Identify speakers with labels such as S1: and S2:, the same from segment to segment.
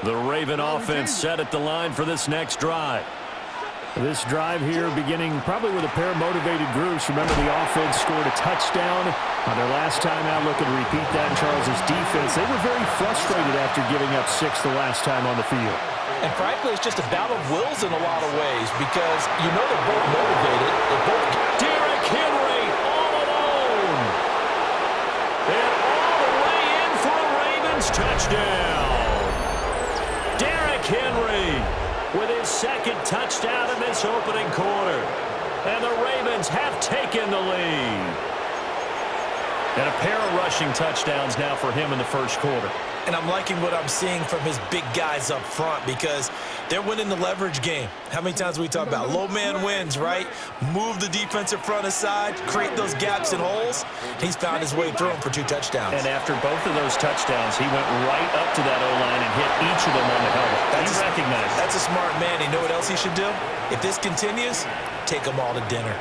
S1: The Raven offense set at the line for this next drive.
S2: This drive here beginning probably with a pair of motivated groups. Remember, the offense scored a touchdown on their last time out. Looking to repeat that in Charles' defense. They were very frustrated after giving up 6 the last time on the field.
S3: And frankly, it's just a battle of wills in a lot of ways because you know they're both motivated. They're both.
S1: Derrick Henry all alone. And all the way in for a Ravens touchdown. Derrick Henry with his second touchdown in this opening quarter. And the Ravens have taken the lead. And a pair of rushing touchdowns now for him in the first quarter.
S3: And I'm liking what I'm seeing from his big guys up front because they're winning the leverage game. How many times we talk about low man wins, right? Move the defensive front aside, create those gaps and holes. He's found his way through them for 2 touchdowns.
S1: And after both of those touchdowns, he went right up to that O-line and hit each of them on the helmet. He recognized it.
S3: That's a smart man. You know what else he should do? If this continues, take them all to dinner.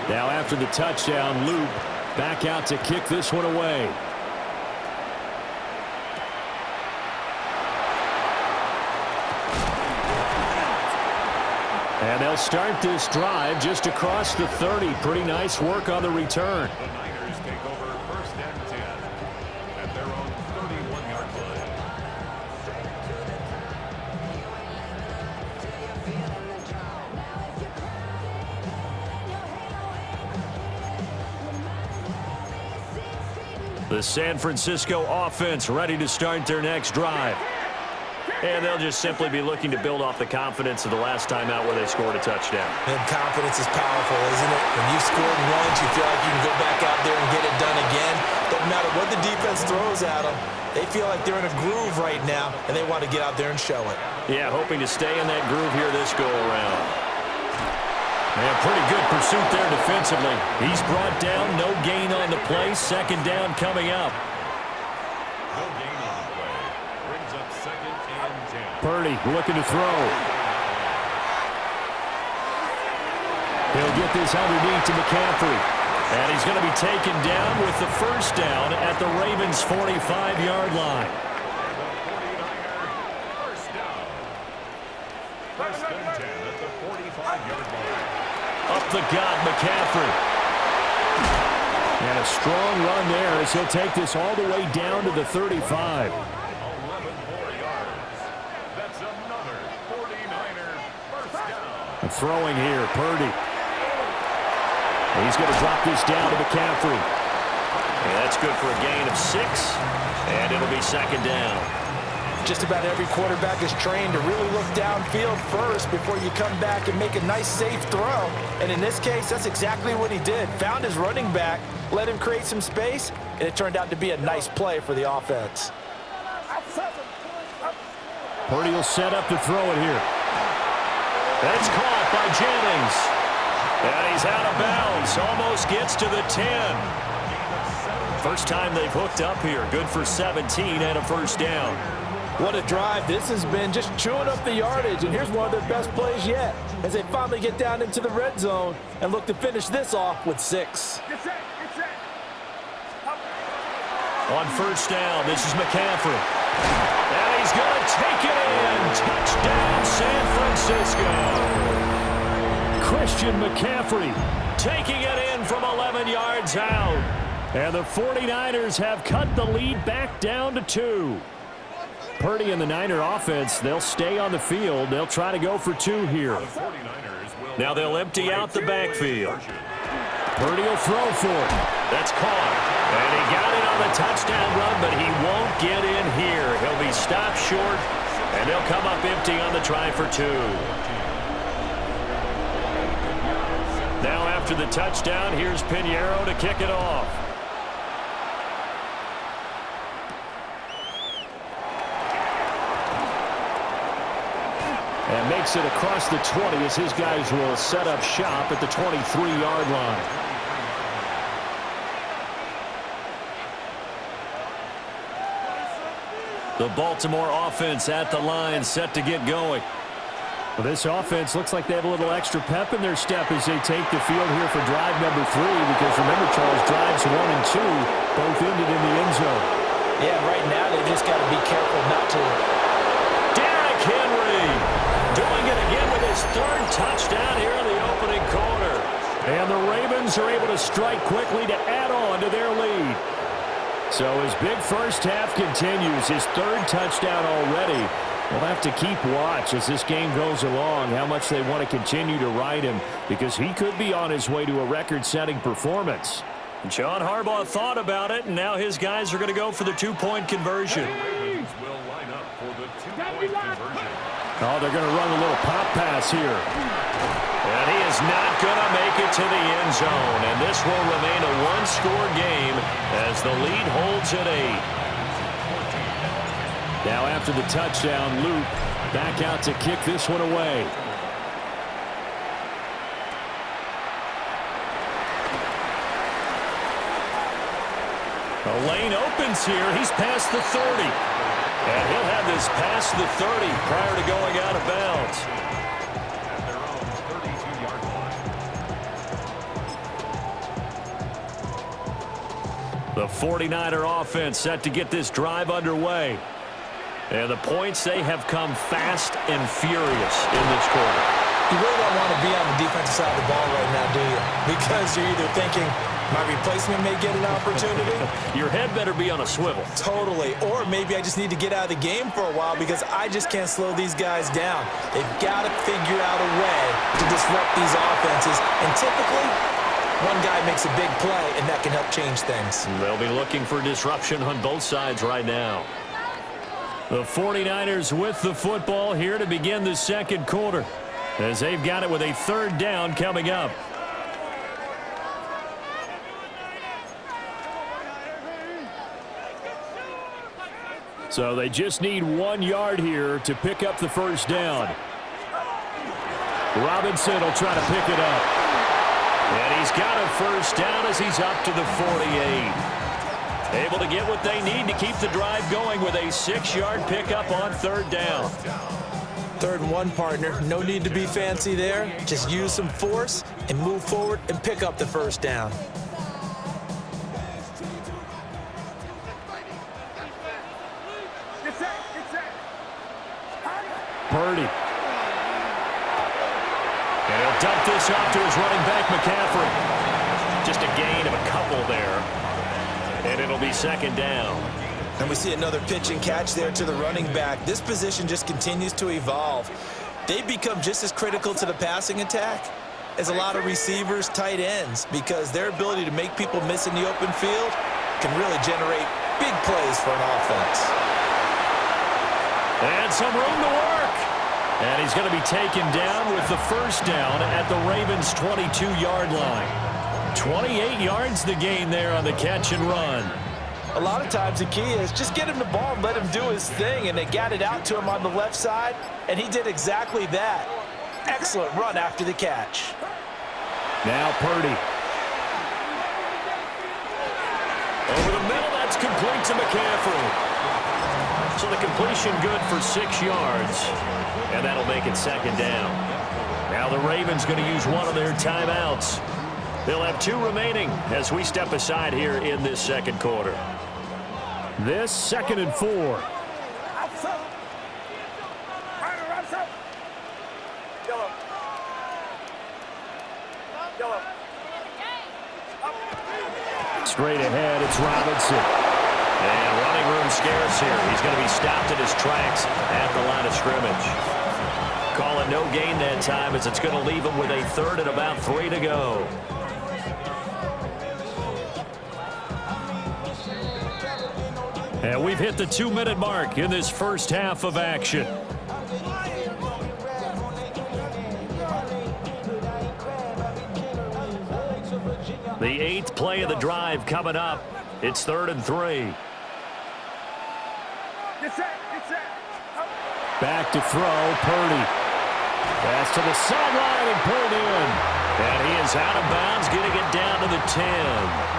S2: Now after the touchdown, Luke back out to kick this one away. And they'll start this drive just across the 30. Pretty nice work on the return.
S4: The Niners take over 1st and 10 at their own 31-yard line.
S1: The San Francisco offense ready to start their next drive. And they'll just simply be looking to build off the confidence of the last time out where they scored a touchdown.
S3: And confidence is powerful, isn't it? When you've scored once, you feel like you can go back out there and get it done again. Doesn't matter what the defense throws at them. They feel like they're in a groove right now, and they want to get out there and show it.
S1: Yeah, hoping to stay in that groove here this go-around. And pretty good pursuit there defensively. He's brought down, no gain on the play. 2nd down coming up.
S4: No gain on the play. Brings up 2nd and 10.
S2: Purdy looking to throw. He'll get this underneath to McCaffrey.
S1: And he's going to be taken down with the 1st down at the Ravens' 45-yard line.
S4: First down. 1st and 10 at the 45-yard line.
S1: Up the gut, McCaffrey.
S2: And a strong run there as he'll take this all the way down to the 35.
S4: 11 more yards. That's another 49er first down.
S2: And throwing here, Purdy. He's going to drop this down to McCaffrey.
S1: And that's good for a gain of 6. And it'll be 2nd down.
S3: Just about every quarterback is trained to really look downfield first before you come back and make a nice, safe throw. And in this case, that's exactly what he did. Found his running back, let him create some space, and it turned out to be a nice play for the offense.
S2: Purdy will set up to throw it here.
S1: That's caught by Jennings. And he's out of bounds. Almost gets to the 10. First time they've hooked up here. Good for 17 and a 1st down.
S3: What a drive. This has been just chewing up the yardage, and here's one of their best plays yet as they finally get down into the red zone and look to finish this off with 6.
S1: On 1st down, this is McCaffrey. And he's going to take it in. Touchdown, San Francisco.
S2: Christian McCaffrey
S1: Taking it in from 11 yards out.
S2: And the 49ers have cut the lead back down to 2. Purdy and the Niner offense, they'll stay on the field. They'll try to go for 2 here.
S1: Now they'll empty out the backfield.
S2: Purdy will throw for it.
S1: That's caught. And he got it on the touchdown run, but he won't get in here. He'll be stopped short, and they'll come up empty on the try for 2. Now after the touchdown, here's Pinheiro to kick it off.
S2: And makes it across the 20 as his guys will set up shop at the 23-yard line.
S1: The Baltimore offense at the line, set to get going.
S2: Well, this offense looks like they have a little extra pep in their step as they take the field here for drive number 3, because remember, Charles, drives 1 and 2 both ended in the end zone.
S3: Yeah, right now they just got to be careful not to.
S1: Derrick Henry doing it again with his 3rd touchdown here in the opening quarter.
S2: And the Ravens are able to strike quickly to add on to their lead. So his big first half continues, his 3rd touchdown already. We'll have to keep watch as this game goes along, how much they want to continue to ride him, because he could be on his way to a record-setting performance.
S1: John Harbaugh thought about it, and now his guys are going to go for the 2-point conversion.
S4: Ravens will line up for the 2-point conversion.
S2: Oh, they're going to run a little pop pass here.
S1: And he is not going to make it to the end zone, and this will remain a 1-score game as the lead holds at 8.
S2: Now after the touchdown, Luke back out to kick this one away.
S1: The lane opens here. He's past the 30. And he'll have this past the 30 prior to going out of bounds.
S4: At their own 32-yard line.
S1: The 49er offense set to get this drive underway. And the points, they have come fast and furious in this quarter.
S3: You really don't want to be on the defensive side of the ball right now, do you? Because you're either thinking, my replacement may get an opportunity.
S1: Your head better be on a swivel.
S3: Totally. Or maybe I just need to get out of the game for a while because I just can't slow these guys down. They've got to figure out a way to disrupt these offenses. And typically, one guy makes a big play, and that can help change things.
S1: They'll be looking for disruption on both sides right now. The 49ers with the football here to begin the second quarter, as they've got it with a 3rd down coming up.
S2: So they just need 1 yard here to pick up the 1st down. Robinson will try to pick it up.
S1: And he's got a 1st down as he's up to the 48. Able to get what they need to keep the drive going with a 6-yard pickup on 3rd down.
S3: 3rd and 1, partner. No need to be fancy there. Just use some force and move forward and pick up the 1st down.
S2: Purdy.
S1: And he'll dump this off to his running back, McCaffrey. Just a gain of a couple there. And it'll be 2nd down.
S3: And we see another pitch and catch there to the running back. This position just continues to evolve. They've become just as critical to the passing attack as a lot of receivers, tight ends, because their ability to make people miss in the open field can really generate big plays for an offense.
S1: And some room to work. And he's going to be taken down with the 1st down at the Ravens' 22-yard line. 28 yards the gain there on the catch and run.
S3: A lot of times the key is just get him the ball and let him do his thing, and they got it out to him on the left side, and he did exactly that. Excellent run after the catch.
S2: Now Purdy.
S1: Over the middle, that's complete to McCaffrey. So the completion good for 6 yards, and that'll make it 2nd down. Now the Ravens going to use one of their timeouts. They'll have 2 remaining as we step aside here in this second quarter.
S2: This 2nd and 4. Straight ahead, it's Robinson.
S1: And running room scarce here. He's going to be stopped in his tracks at the line of scrimmage. Call it no gain that time as it's going to leave him with a 3rd and about 3 to go.
S2: And we've hit the 2-minute mark in this first half of action.
S1: The 8th play of the drive coming up. It's 3rd and 3.
S2: Back to throw, Purdy. Pass to the sideline and pulled in.
S1: And he is out of bounds, getting it down to the 10.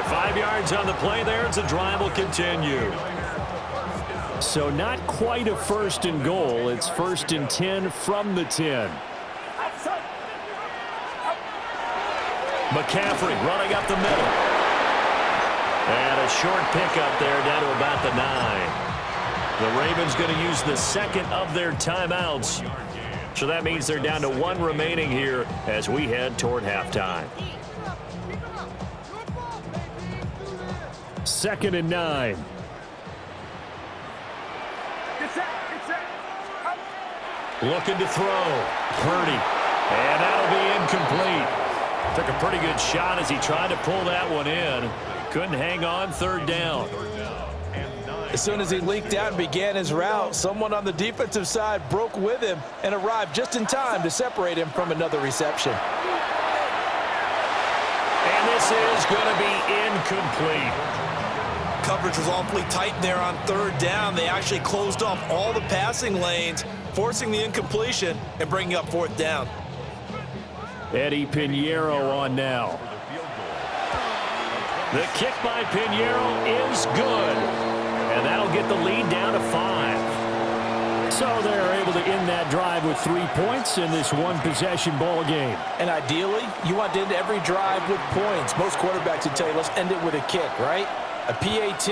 S1: 5 yards on the play there as the drive will continue.
S2: So not quite a 1st and goal. It's 1st and 10 from the 10.
S1: McCaffrey running up the middle. And a short pickup there down to about the 9. The Ravens going to use the second of their timeouts. So that means they're down to 1 remaining here as we head toward halftime.
S2: 2nd and 9.
S1: Looking to throw. Purdy. And that'll be incomplete. Took a pretty good shot as he tried to pull that one in. Couldn't hang on 3rd down.
S3: As soon as he leaked out and began his route, someone on the defensive side broke with him and arrived just in time to separate him from another reception.
S1: And this is going to be incomplete.
S3: Coverage was awfully tight there on 3rd down. They actually closed off all the passing lanes, forcing the incompletion and bringing up 4th down.
S2: Eddie Pinheiro on now.
S1: The kick by Pinheiro is good. And that'll get the lead down to 5.
S2: So they're able to end that drive with 3 points in this one-possession ball game.
S3: And ideally, you want to end every drive with points. Most quarterbacks would tell you, let's end it with a kick, right? A PAT,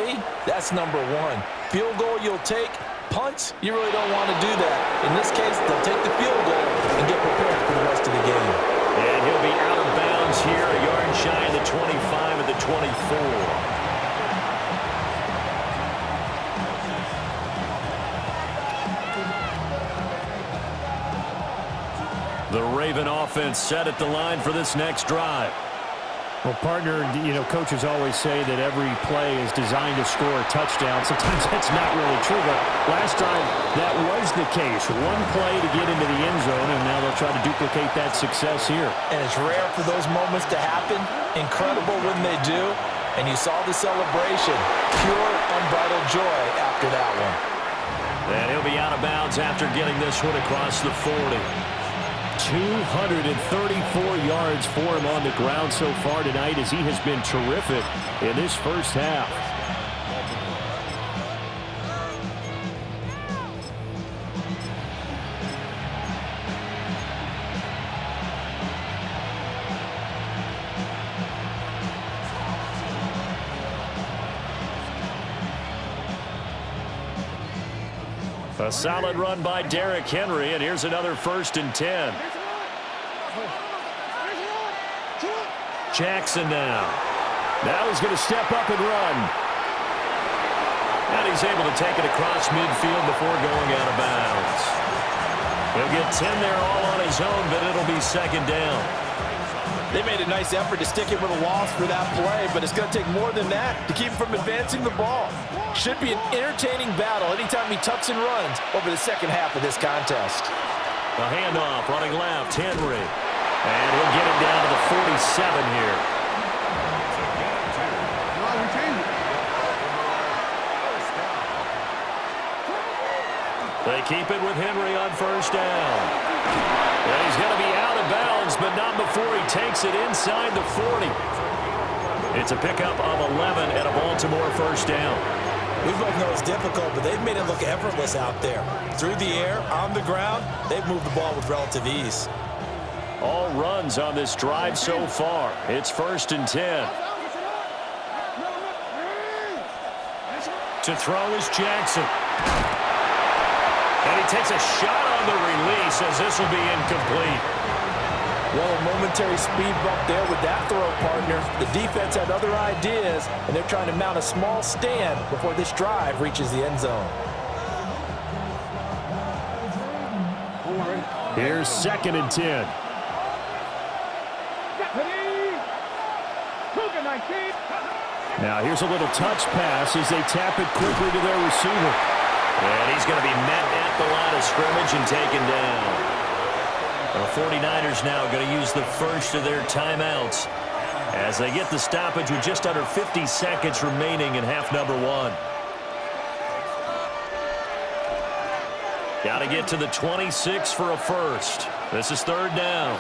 S3: that's number 1. Field goal you'll take. Punts, you really don't want to do that. In this case, they'll take the field goal and get prepared for the rest of the game.
S1: And he'll be out of bounds here, a yard shy of the 25 at the 24. The Raven offense set at the line for this next drive.
S2: Well, partner, coaches always say that every play is designed to score a touchdown. Sometimes that's not really true, but last drive that was the case. One play to get into the end zone, and now they'll try to duplicate that success here.
S3: And it's rare for those moments to happen. Incredible when they do. And you saw the celebration. Pure, unbridled joy after that one.
S1: And he'll be out of bounds after getting this one across the 40.
S2: 234 yards for him on the ground so far tonight as he has been terrific in this first half.
S1: A solid run by Derrick Henry, and here's another 1st and 10. Jackson now.
S2: Now he's going to step up and run.
S1: And he's able to take it across midfield before going out of bounds. He'll get 10 there all on his own, but it'll be 2nd down.
S3: They made a nice effort to stick him with a loss for that play, but it's going to take more than that to keep him from advancing the ball. Should be an entertaining battle anytime he tucks and runs over the second half of this contest.
S1: A handoff running left, Henry. And he'll get it down to the 47 here. They keep it with Henry on 1st down. And he's going to be out of bounds, but not before he takes it inside the 40. It's a pickup of 11 and a Baltimore 1st down.
S3: We both know it's difficult, but they've made it look effortless out there. Through the air, on the ground, they've moved the ball with relative ease.
S1: All runs on this drive so far. It's 1st and 10. To throw is Jackson. And he takes a shot on the release as this will be incomplete.
S3: Well, a momentary speed bump there with that throw, partner. The defense had other ideas, and they're trying to mount a small stand before this drive reaches the end zone.
S2: Here's 2nd and 10. Now here's a little touch pass as they tap it quickly to their receiver.
S1: And he's going to be met at the line of scrimmage and taken down. The 49ers now going to use the first of their timeouts as they get the stoppage with just under 50 seconds remaining in half number 1. Got to get to the 26 for a first. This is 3rd down.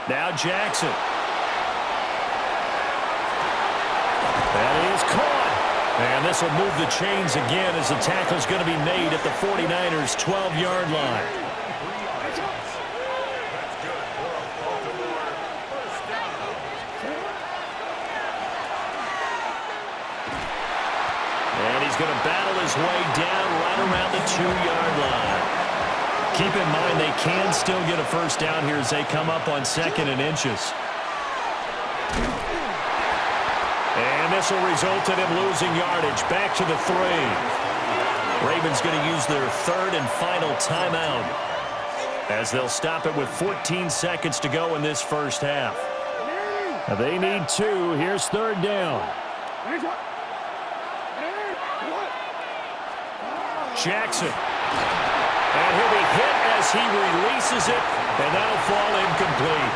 S1: Now Jackson. That is caught. And this will move the chains again as the tackle's going to be made at the 49ers' 12-yard line. And he's going to battle his way down right around the 2-yard line. Keep in mind they can still get a first down here as they come up on 2nd and inches. And this will result in him losing yardage back to the 3. Ravens going to use their 3rd and final timeout as they'll stop it with 14 seconds to go in this first half.
S2: They need 2. Here's 3rd down.
S1: Jackson. And he'll be hit as he releases it, and that'll fall incomplete.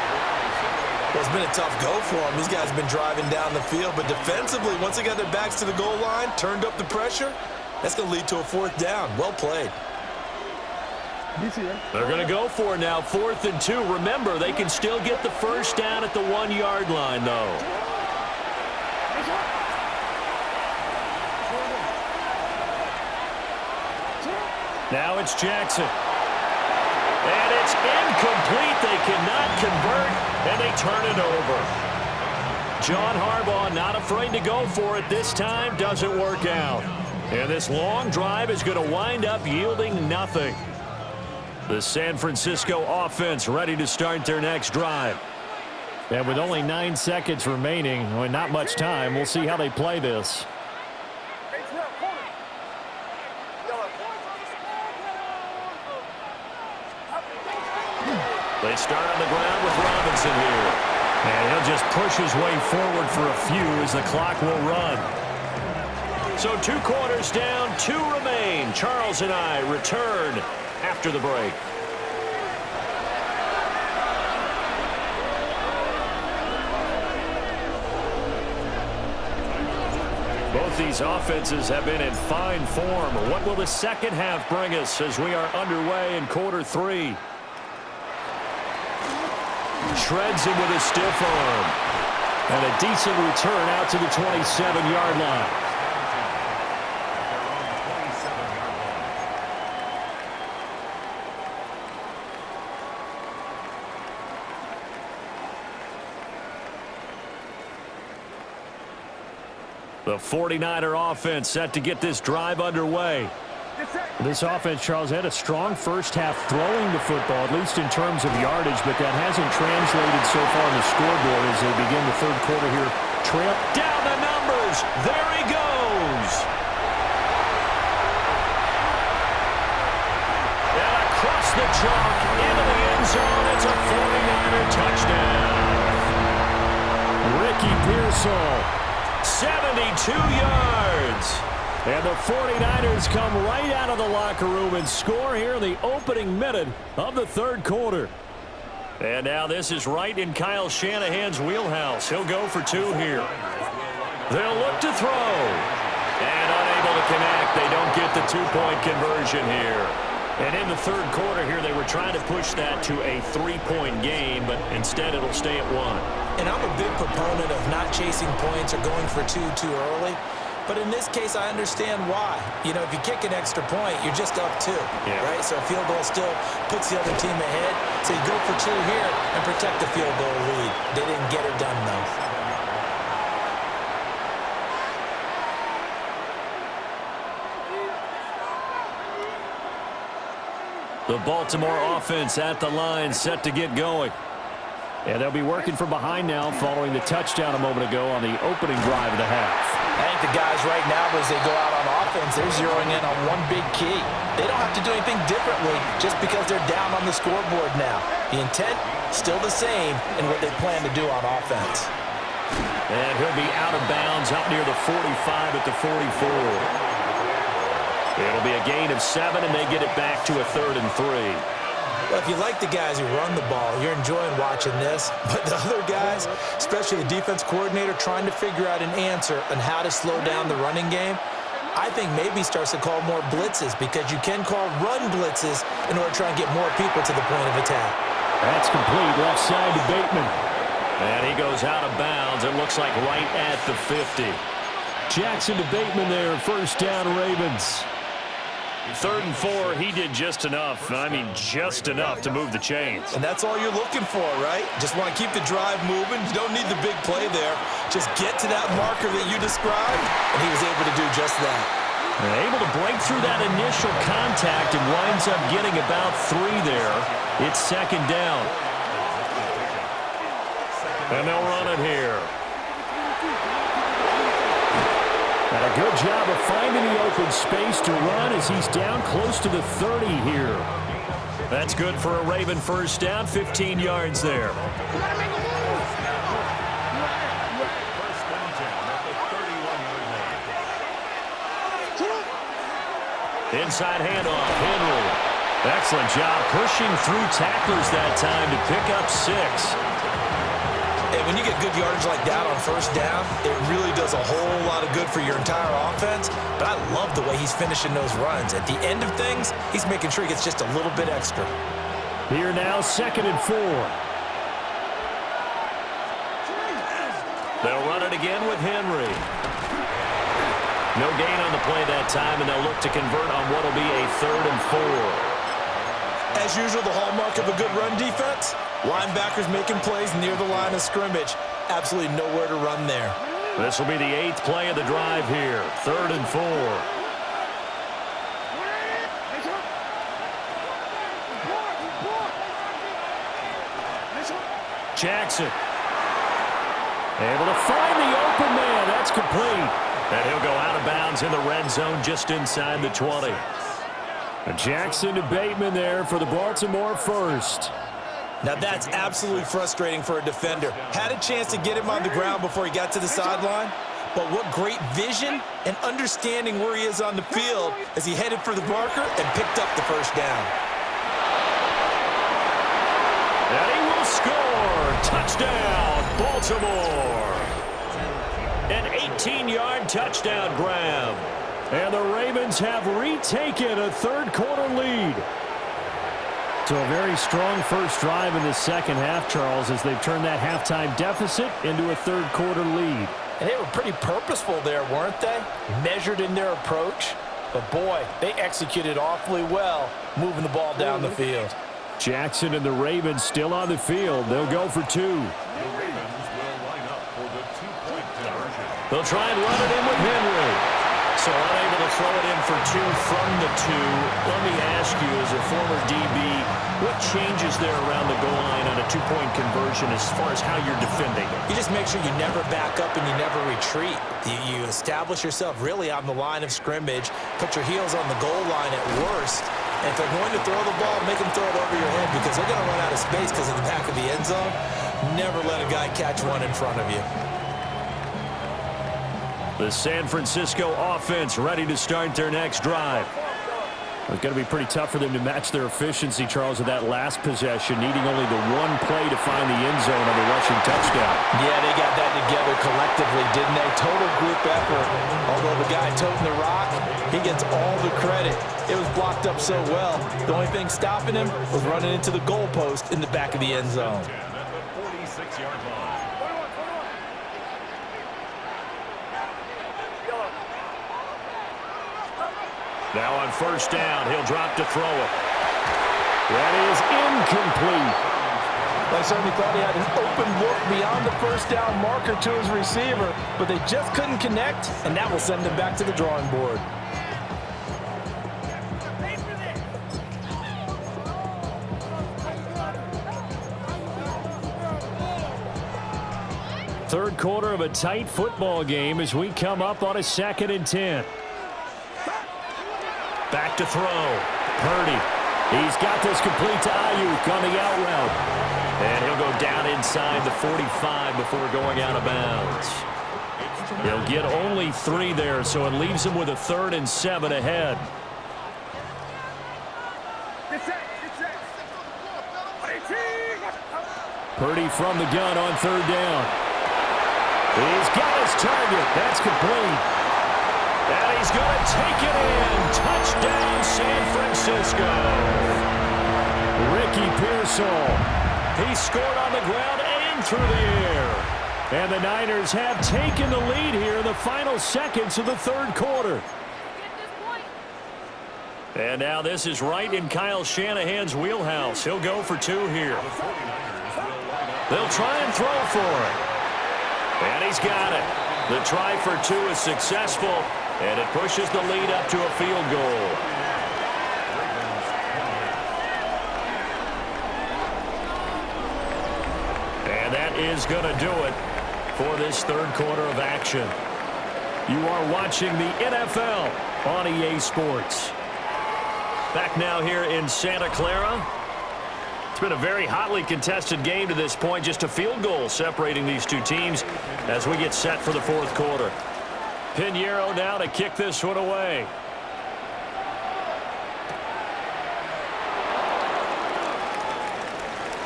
S3: Well, it's been a tough go for him. These guys have been driving down the field, but defensively, once they got their backs to the goal line, turned up the pressure, that's going to lead to a 4th down. Well played.
S1: They're going to go for it now, 4th and 2. Remember, they can still get the first down at the 1-yard line, though. Now it's Jackson. And it's incomplete. They cannot convert, and they turn it over. John Harbaugh not afraid to go for it this time. Doesn't work out. And this long drive is going to wind up yielding nothing. The San Francisco offense ready to start their next drive.
S2: And with only 9 seconds remaining, well, not much time, we'll see how they play this.
S1: They start on the ground with Robinson here.
S2: And he'll just push his way forward for a few as the clock will run.
S1: So 2 quarters down, 2 remain. Charles and I return after the break. Both these offenses have been in fine form. What will the second half bring us as we are underway in quarter 3? Shreds him with a stiff arm.
S2: And a decent return out to the 27-yard line.
S1: The 49er offense set to get this drive underway.
S2: This offense, Charles, had a strong first half throwing the football, at least in terms of yardage, but that hasn't translated so far on the scoreboard as they begin the 3rd quarter here. Trail
S1: down the numbers. There he goes. And across the chalk into the end zone. It's a 49er touchdown.
S2: Ricky Pearsall,
S1: 72 yards.
S2: And the 49ers come right out of the locker room and score here in the opening minute of the 3rd quarter.
S1: And now this is right in Kyle Shanahan's wheelhouse. He'll go for 2 here. They'll look to throw. And unable to connect. They don't get the 2-point conversion here. And in the 3rd quarter here, they were trying to push that to a 3-point game, but instead it'll stay at 1.
S3: And I'm a big proponent of not chasing points or going for 2 too early. But in this case, I understand why. You know, if you kick an extra point, you're just up 2, right? So a field goal still puts the other team ahead. So you go for 2 here and protect the field goal lead. They didn't get it done,
S1: though. The Baltimore offense at the line, set to get going.
S2: And they'll be working from behind now following the touchdown a moment ago on the opening drive of the half.
S3: I think the guys right now, as they go out on offense, they're zeroing in on one big key. They don't have to do anything differently just because they're down on the scoreboard now. The intent, still the same in what they plan to do on offense.
S1: And he'll be out of bounds out near the 45 at the 44. It'll be a gain of 7, and they get it back to a 3rd and 3.
S3: Well, if you like the guys who run the ball, you're enjoying watching this. But the other guys, especially the defense coordinator, trying to figure out an answer on how to slow down the running game, I think maybe starts to call more blitzes because you can call run blitzes in order to try and get more people to the point of attack.
S2: That's complete. Left side to Bateman.
S1: And he goes out of bounds. It looks like right at the 50.
S2: Jackson to Bateman there, first down Ravens.
S1: 3rd and 4, he did just enough. I mean, just enough to move the chains.
S3: And that's all you're looking for, right? Just want to keep the drive moving. You don't need the big play there. Just get to that marker that you described, and he was able to do just that.
S1: And able to break through that initial contact and winds up getting about 3 there. It's 2nd down. And they'll run it here.
S2: And a good job of finding the open space to run as he's down close to the 30 here.
S1: That's good for a Raven first down, 15 yards there. Inside handoff, Henry. Excellent job pushing through tacklers that time to pick up 6.
S3: And when you get good yardage like that on first down, it really does a whole lot of good for your entire offense. But I love the way he's finishing those runs. At the end of things, he's making sure he gets just a little bit extra.
S2: Here now, 2nd and 4.
S1: They'll run it again with Henry. No gain on the play that time, and they'll look to convert on what will be a 3rd and 4.
S3: As usual, the hallmark of a good run defense, linebackers making plays near the line of scrimmage. Absolutely nowhere to run there.
S1: This will be the 8th play of the drive here. 3rd and 4. Jackson.
S2: Able to find the open man. That's complete.
S1: And he'll go out of bounds in the red zone just inside the 20.
S2: Jackson to Bateman there for the Baltimore first.
S3: Now that's absolutely frustrating for a defender. Had a chance to get him on the ground before he got to the sideline, but what great vision and understanding where he is on the field as he headed for the marker and picked up the first down.
S1: And he will score. Touchdown, Baltimore. An 18-yard touchdown grab.
S2: And the Ravens have retaken a 3rd quarter lead. So a very strong first drive in the second half, Charles, as they've turned that halftime deficit into a 3rd quarter lead.
S3: And they were pretty purposeful there, weren't they? Measured in their approach. But boy, they executed awfully well, moving the ball down the field.
S2: Jackson and the Ravens still on the field. They'll go for 2.
S4: The Ravens will line up for the 2-point conversion.
S1: They'll try and run it in with Henry. So unable to throw it in for 2 from the 2. Let me ask you, as a former DB, what changes there around the goal line on a 2-point conversion as far as how you're defending?
S3: You just make sure you never back up and you never retreat. You establish yourself really on the line of scrimmage, put your heels on the goal line at worst, and if they're going to throw the ball, make them throw it over your head because they're going to run out of space because of the back of the end zone. Never let a guy catch one in front of you.
S1: The San Francisco offense ready to start their next drive.
S2: It's going to be pretty tough for them to match their efficiency, Charles, of that last possession, needing only the 1 play to find the end zone on the rushing touchdown.
S3: Yeah, they got that together collectively, didn't they? Total group effort. Although the guy toting the rock, he gets all the credit. It was blocked up so well. The only thing stopping him was running into the goalpost in the back of the end zone.
S4: At the 46-yard line.
S1: Now on first down, he'll drop to throw it. That is incomplete.
S3: They certainly thought he had an open look beyond the first down marker to his receiver, but they just couldn't connect, and that will send them back to the drawing board.
S2: Third quarter of a tight football game as we come up on a 2nd and 10.
S1: Back to throw.
S2: Purdy. He's got this complete to Ayuk on the out route.
S1: And he'll go down inside the 45 before going out of bounds. He'll get only 3 there, so it leaves him with a 3rd and 7 ahead.
S2: Purdy from the gun on 3rd down. He's got his target. That's complete.
S1: And he's going to take it in. Touchdown, San Francisco.
S2: Ricky Pearsall.
S1: He scored on the ground and through the air.
S2: And the Niners have taken the lead here in the final seconds of the third quarter.
S1: And now this is right in Kyle Shanahan's wheelhouse. He'll go for two here. They'll try and throw for it. And he's got it. The try for two is successful, and it pushes the lead up to a field goal. And that is going to do it for this third quarter of action. You are watching the NFL on EA Sports. Back now here in Santa Clara. It's been a very hotly contested game to this point. Just a field goal separating these two teams as we get set for the fourth quarter. Pinheiro now to kick this one away.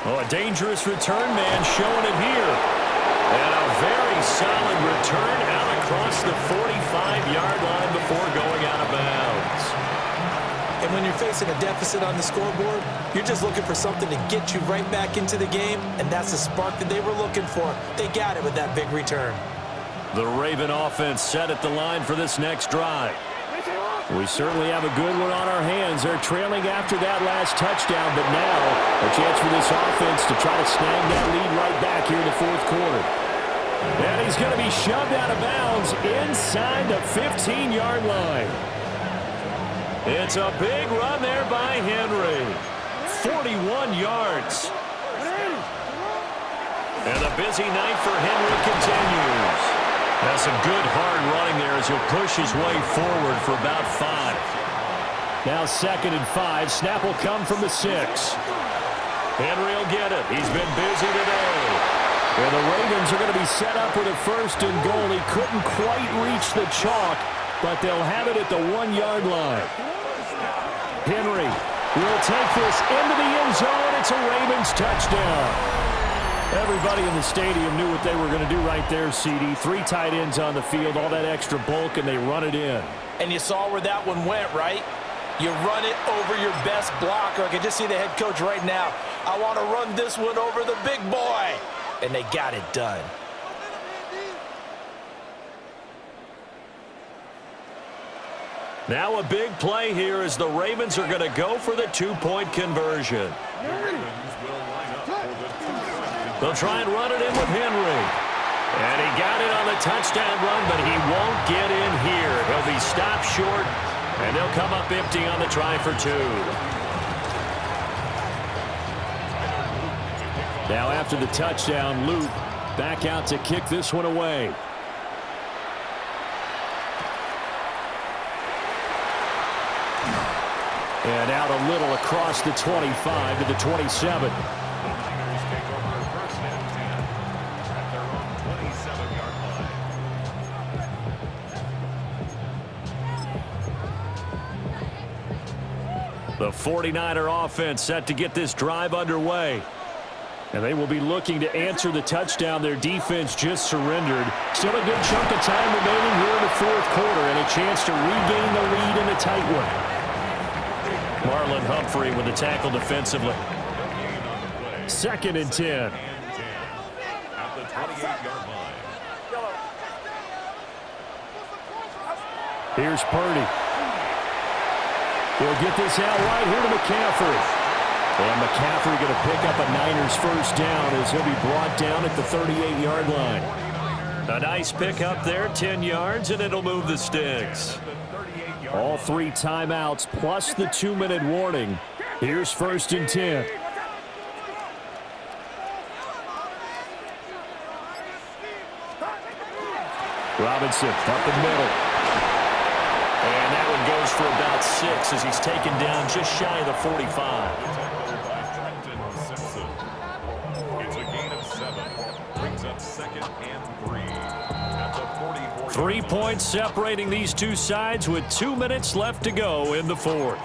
S1: Oh, a dangerous return man showing it here. And a very solid return out across the 45-yard line before going out of bounds.
S3: And when you're facing a deficit on the scoreboard, you're just looking for something to get you right back into the game, and that's the spark that they were looking for. They got it with that big return.
S1: The Raven offense set at the line for this next drive.
S2: We certainly have a good one on our hands. They're trailing after that last touchdown, but now a chance for this offense to try to snag that lead right back here in the fourth quarter. And he's going to be shoved out of bounds inside the 15-yard line.
S1: It's a big run there by Henry. 41 yards. And the busy night for Henry continues. That's some good hard running there as he'll push his way forward for about 5.
S2: Now 2nd and 5. Snap will come from the 6.
S1: Henry will get it. He's been busy today.
S2: And the Ravens are going to be set up with a 1st and goal. He couldn't quite reach the chalk, but they'll have it at the 1-yard line. Henry will take this into the end zone. It's a Ravens touchdown. Everybody in the stadium knew what they were going to do right there, CD. 3 tight ends on the field, all that extra bulk, and they run it in.
S3: And you saw where that one went, right? You run it over your best blocker. I can just see the head coach right now. I want to run this one over the big boy. And they got it done.
S1: Now a big play here as the Ravens are going to go for the 2-point conversion. They'll try and run it in with Henry. And he got it on the touchdown run, but he won't get in here. He'll be stopped short, and they'll come up empty on the try for 2.
S2: Now after the touchdown, Luke back out to kick this one away. And out a little across the 25 to the 27.
S1: The 49er offense set to get this drive underway.
S2: And they will be looking to answer the touchdown their defense just surrendered. Still a good chunk of time remaining here in the fourth quarter and a chance to regain the lead in a tight one.
S1: Marlon Humphrey with the tackle defensively.
S2: 2nd and 10.
S4: At the 28-yard line.
S2: Here's Purdy. He'll get this out right here to McCaffrey. And McCaffrey going to pick up a Niners first down as he'll be brought down at the 38-yard line.
S1: A nice pickup there, 10 yards, and it'll move the sticks.
S2: All 3 timeouts plus the 2-minute warning. Here's 1st and 10. Robinson up the middle.
S1: And that one goes for about 6 as he's taken down just shy of the 45.
S4: It's a gain of 7. Brings up 2nd and 3. At the 44.
S1: 3 points separating these two sides with 2 minutes left to go in the fourth.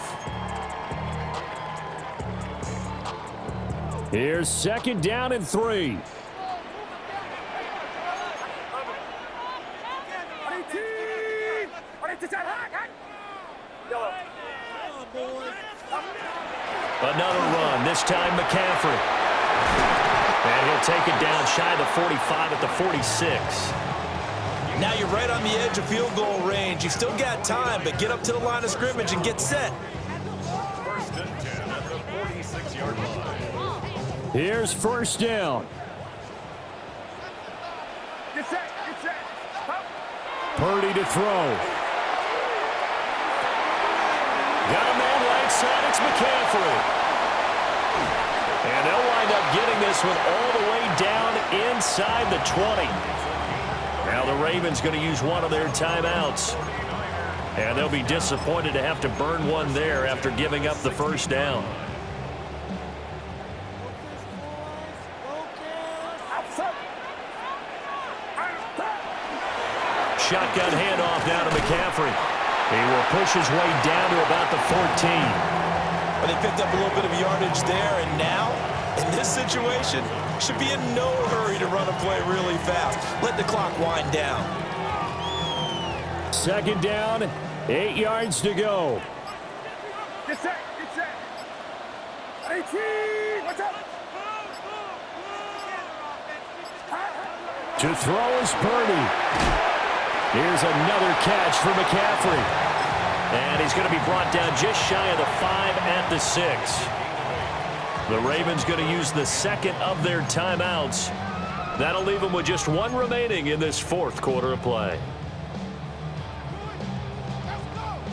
S2: Here's 2nd down and 3.
S1: Another run, this time McCaffrey. And he'll take it down shy of the 45 at the 46.
S3: Now you're right on the edge of field goal range. You've still got time, but get up to the line of scrimmage and get set.
S4: First and 10 at the 46-yard line.
S2: Here's first down. Purdy to throw.
S1: Got a man right side. It's McCaffrey. And they'll wind up getting this one all the way down inside the 20. Now the Ravens going to use one of their timeouts. And they'll be disappointed to have to burn one there after giving up the first down. Shotgun handoff down to McCaffrey. He will push his way down to about the 14.
S3: Well, they picked up a little bit of yardage there, and now, in this situation, should be in no hurry to run a play really fast. Let the clock wind down.
S2: Second down, 8 yards to go.
S5: Get set. 18, what's up?
S2: To throw is Purdy. Here's another catch for McCaffrey.
S1: And he's going to be brought down just shy of the 5 at the 6. The Ravens going to use the second of their timeouts. That'll leave them with just one remaining in this fourth quarter of play.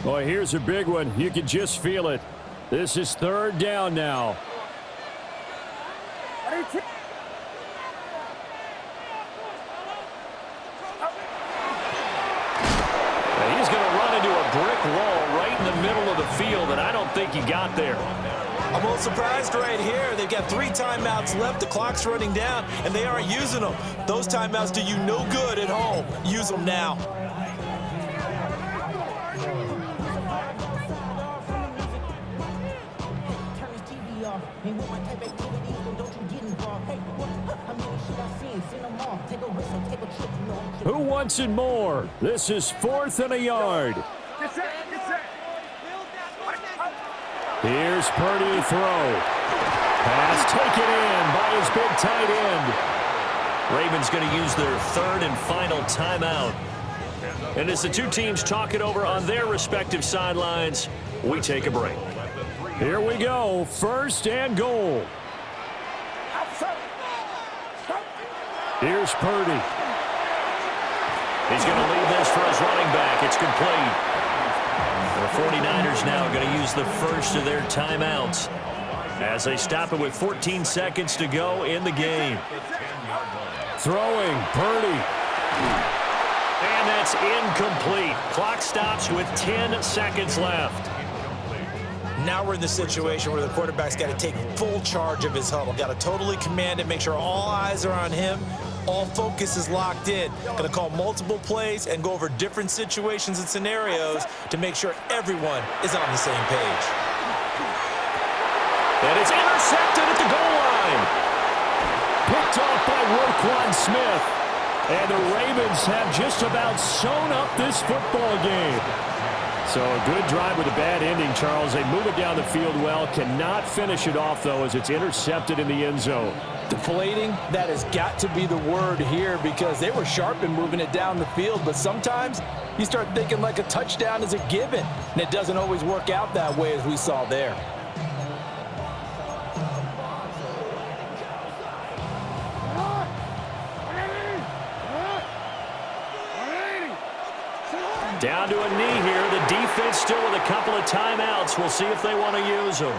S2: Boy, here's a big one. You can just feel it. This is third down now.
S1: He's going to run into a brick wall right in the middle of the field, and I don't think he got there.
S3: I'm a little surprised right here. They've got 3 timeouts left. The clock's running down, and they aren't using them. Those timeouts do you no good at home. Use them now.
S2: Who wants it more? This is 4th and a yard.
S5: Get set.
S2: Here's Purdy to throw. Pass taken in by his big tight end.
S1: Ravens going to use their third and final timeout. And as the two teams talk it over on their respective sidelines, we take a break.
S2: Here we go. First and goal. Here's Purdy.
S1: He's going to leave this for his running back. It's complete. The 49ers now going to use the first of their timeouts as they stop it with 14 seconds to go in the game.
S2: Throwing, Purdy.
S1: And that's incomplete. Clock stops with 10 seconds left.
S3: Now we're in the situation where the quarterback's got to take full charge of his huddle. Got to totally command it, make sure all eyes are on him. All focus is locked in. Going to call multiple plays and go over different situations and scenarios to make sure everyone is on the same page.
S1: And it's intercepted at the goal line.
S2: Picked off by Roquan Smith. And the Ravens have just about sewn up this football game. So a good drive with a bad ending, Charles. They move it down the field well. Cannot finish it off, though, as it's intercepted in the end zone.
S3: Deflating, that has got to be the word here because they were sharp in moving it down the field, but sometimes you start thinking like a touchdown is a given, and it doesn't always work out that way as we saw there.
S1: Down to a knee here. The defense still with a couple of timeouts. We'll see if they want to use them.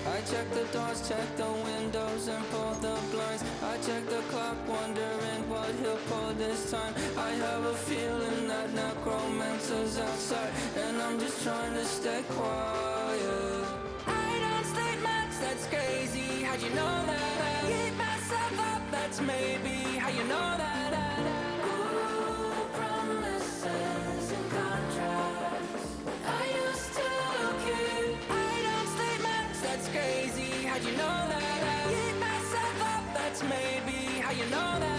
S6: I check the doors, check the windows, and pull the blinds. I check the clock, wondering what he'll pull this time. I have a feeling that necromancer's outside, and I'm just trying to stay quiet. I don't sleep much, that's crazy. How'd you know that? I keep myself up, that's maybe how you know that. Ooh, promises and contracts. I used to keep item statements. That's crazy. How'd you know that? I beat myself up. That's maybe how you know that.